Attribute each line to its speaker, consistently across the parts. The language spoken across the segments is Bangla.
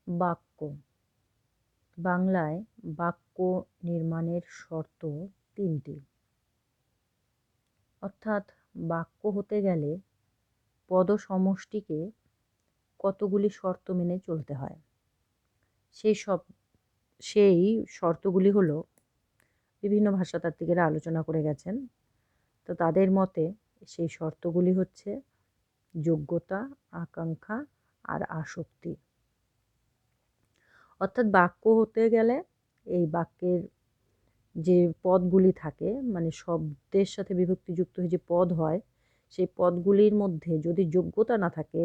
Speaker 1: বাক্য। বাংলায় বাক্য নির্মাণের শর্ত ৩টি। অর্থাৎ বাক্য হতে গেলে পদসমষ্টিকে কতগুলি শর্ত মেনে চলতে হয়। সেই শর্তগুলি হলো বিভিন্ন ভাষাতাত্ত্বিকেরা আলোচনা করে গেছেন। তো তাদের মতে সেই শর্তগুলি হচ্ছে যোগ্যতা, আকাঙ্ক্ষা আর আসক্তি। অর্থাৎ বাক্য হতে গেলে এই বাক্যের যে পদগুলি থাকে, মানে শব্দের সাথে বিভক্তিযুক্ত হয়ে যে পদ হয়, সেই পদগুলির মধ্যে যদি যোগ্যতা না থাকে,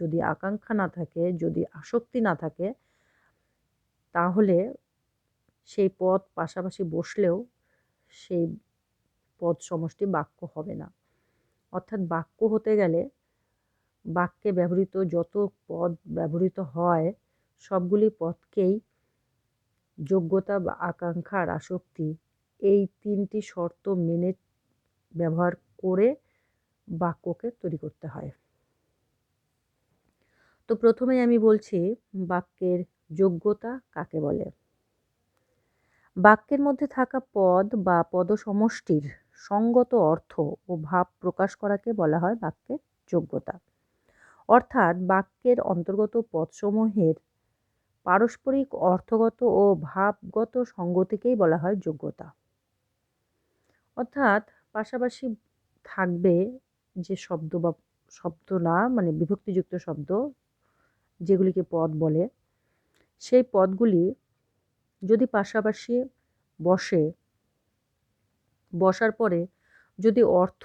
Speaker 1: যদি আকাঙ্ক্ষা না থাকে, যদি আসক্তি না থাকে, তাহলে সেই পদ পাশাপাশি বসলেও সেই পদ সমষ্টি বাক্য হবে না। অর্থাৎ বাক্য হতে গেলে বাক্যে ব্যবহৃত যত পদ ব্যবহৃত হয় সবগুলি পদকেই যোগ্যতা বা আকাঙ্ক্ষা আর আসক্তি এই ৩টি শর্ত মেনে ব্যবহার করে বাক্যকে তৈরি করতে হয়। তো প্রথমেই আমি বলছি বাক্যের যোগ্যতা কাকে বলে। বাক্যের মধ্যে থাকা পদ বা পদসমষ্টির সঙ্গত অর্থ ও ভাব প্রকাশ করাকে বলা হয় বাক্যের যোগ্যতা। অর্থাৎ বাক্যের অন্তর্গত পদসমূহের পারস্পরিক অর্থগত ও ভাবগত সঙ্গতিকেই বলা হয় যোগ্যতা। অর্থাৎ পাশাপাশি থাকবে যে শব্দ বা শব্দ না, মানে বিভক্তিযুক্ত শব্দ যেগুলিকে পদ বলে, সেই পদগুলি যদি পাশাপাশি বসে, বসার পরে যদি অর্থ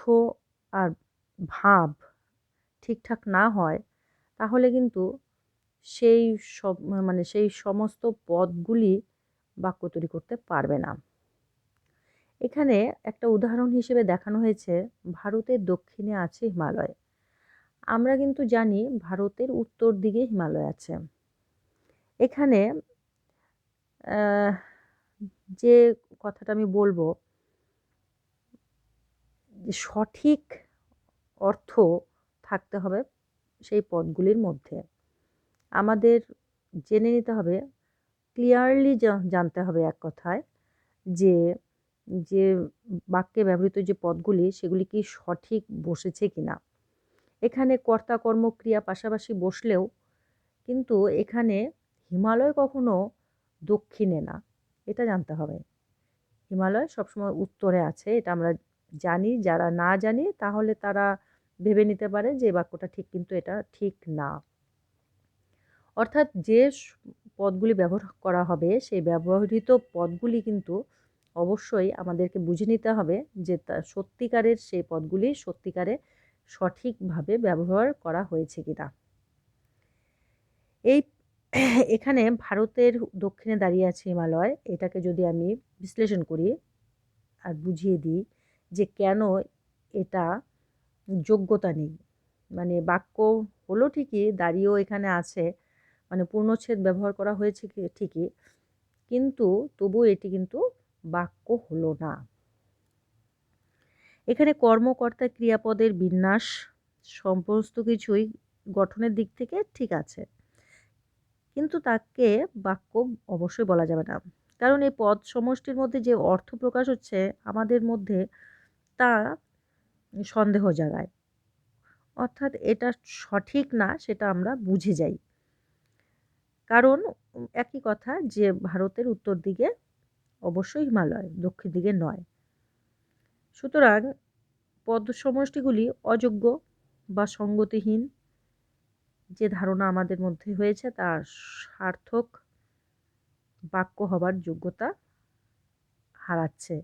Speaker 1: আর ভাব ঠিকঠাক না হয়, তাহলে কিন্তু সেই সেই সমস্ত পদগুলি বাক্য তৈরি করতে পারবে না। এখানে একটা উদাহরণ হিসেবে দেখানো হয়েছে ভারতের দক্ষিণে আছে হিমালয়। আমরা কিন্তু জানি ভারতের উত্তর দিকে হিমালয় আছে। এখানে যে কথাটা আমি বলবো, যে সঠিক অর্থ থাকতে হবে সেই পদগুলির মধ্যে। আমাদের জেনে নিতে হবে, ক্লিয়ারলি জানতে হবে এক কথায় যে যে বাক্যে ব্যবহৃত যে পদগুলি সেগুলি কি সঠিক বসেছে কিনা। এখানে কর্তা কর্ম ক্রিয়া পাশাপাশি বসলেও কিন্তু এখানে হিমালয় কখনো দক্ষিণে না, এটা জানতে হবে। হিমালয় সবসময় উত্তরে আছে, এটা আমরা জানি। যারা না জানি তাহলে তারা ভেবে নিতে পারে যে বাক্যটা ঠিক, কিন্তু এটা ঠিক না। অর্থাৎ যে পদগুলি ব্যবহার করা হবে সেই ব্যবহৃত পদগুলি কিন্তু অবশ্যই আমাদেরকে বুঝে নিতে হবে যে তা সত্যিকারের সেই পদগুলি সত্যিকারে সঠিকভাবে ব্যবহার করা হয়েছে কিনা। এই এখানে ভারতের দক্ষিণে দাঁড়িয়ে আছে হিমালয়, এটাকে যদি আমি বিশ্লেষণ করি আর বুঝিয়ে দিই যে কেন এটা যোগ্যতা নেই। মানে বাক্য হলো ঠিকই, দাঁড়িয়েও এখানে আছে, মানে পূর্ণচ্ছেদ ব্যবহার করা হয়েছে ঠিকই, কিন্তু তবুও এটি কিন্তু বাক্য হলো না। এখানে কর্মকর্তা ক্রিয়াপদের বিন্যাস সমস্ত কিছুই গঠনের দিক থেকে ঠিক আছে, কিন্তু তাকে বাক্য অবশ্যই বলা যাবে না। কারণ এই পদ সমষ্টির মধ্যে যে অর্থ প্রকাশ হচ্ছে আমাদের মধ্যে, তা সন্দেহ জাগায়। অর্থাৎ এটা সঠিক না সেটা আমরা বুঝে যাই। কারণ একই কথা যে ভারতের উত্তর দিকে অবশ্যই হিমালয়, দক্ষিণ দিকে নয়। সুতরাং পদ সমষ্টিগুলি অযোগ্য বা সঙ্গতিহীন যে ধারণা আমাদের মধ্যে হয়েছে তা সার্থক বাক্য হবার যোগ্যতা হারাচ্ছে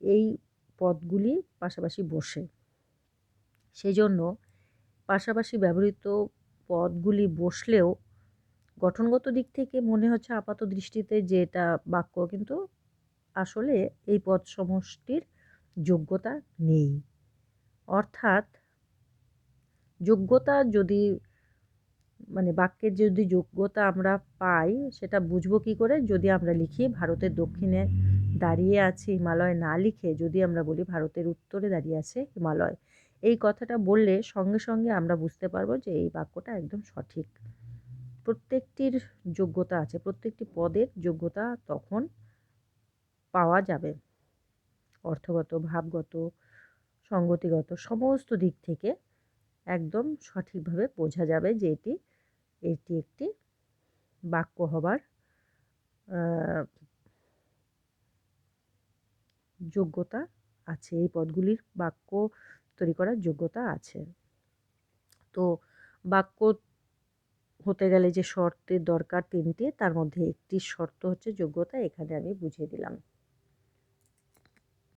Speaker 1: এই পদগুলি পাশাপাশি বসে। সেই জন্য পাশাপাশি ব্যবহৃত পদগুলি বসলেও গঠনগত দিক থেকে মনে হচ্ছে আপাত দৃষ্টিতে যে এটা বাক্য, কিন্তু আসলে এই পদ সমষ্টির যোগ্যতা নেই। অর্থাৎ যোগ্যতা যদি, মানে বাক্যের যদি যোগ্যতা আমরা পাই সেটা বুঝবো কী করে, যদি আমরা লিখি ভারতের দক্ষিণে দাঁড়িয়ে আছে হিমালয় না লিখে যদি আমরা বলি ভারতের উত্তরে দাঁড়িয়ে আছে হিমালয়। এই কথাটা বললে সঙ্গে সঙ্গে আমরা বুঝতে পারবো যে এই বাক্যটা একদম সঠিক। প্রত্যেকটির যোগ্যতা আছে, প্রত্যেকটি পদের যোগ্যতা তখন পাওয়া যাবে। অর্থগত, ভাবগত, সঙ্গতিগত সমস্ত দিক থেকে একদম সঠিকভাবে বোঝা যাবে যে এটি একটি বাক্য হবার যোগ্যতা আছে, এই পদগুলির বাক্য তৈরি করার যোগ্যতা আছে। তো বাক্য হতে গেলে যে শর্তের দরকার ৩টি, তার মধ্যে একটি শর্ত হচ্ছে যোগ্যতা, এখানে আমি বুঝিয়ে দিলাম।